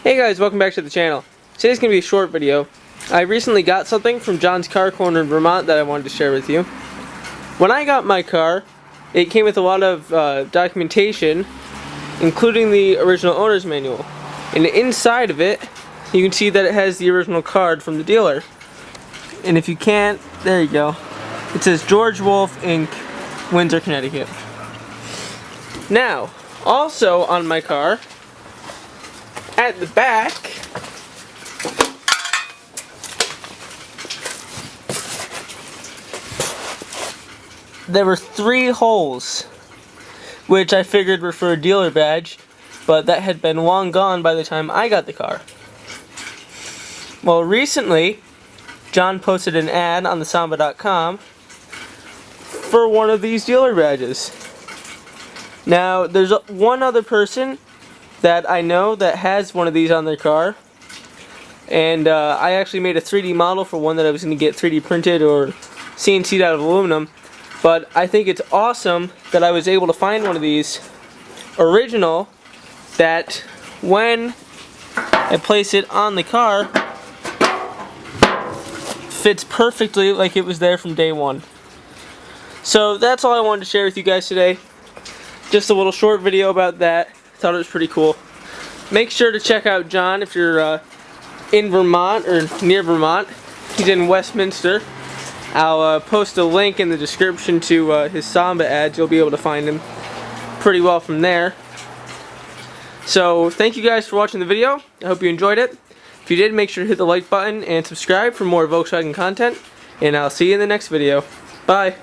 Hey guys, welcome back to the channel. Today's going to be a short video. I recently got something from John's Car Corner in Vermont that I wanted to share with you. When I got my car, it came with a lot of documentation, including the original owner's manual. And inside of it, you can see that it has the original card from the dealer. And if you can't, there you go. It says George Wolf Inc., Windsor, Connecticut. Now, also on my car, at the back, there were 3 holes, which I figured were for a dealer badge, but that had been long gone by the time I got the car. Well, recently, John posted an ad on thesamba.com for one of these dealer badges. Now, there's one other person that I know that has one of these on their car, and I actually made a 3D model for one that I was going to get 3D printed or CNC'd out of aluminum. But I think it's awesome that I was able to find one of these original that when I place it on the car fits perfectly like it was there from day one. So that's all I wanted to share with you guys today. Just a little short video about that. Thought it was pretty cool. Make sure to check out John if you're in Vermont or near Vermont. He's in Westminster. I'll post a link in the description to his Samba ads. You'll be able to find him pretty well from there. So thank you guys for watching the video. I hope you enjoyed it. If you did, make sure to hit the like button and subscribe for more Volkswagen content. And I'll see you in the next video. Bye.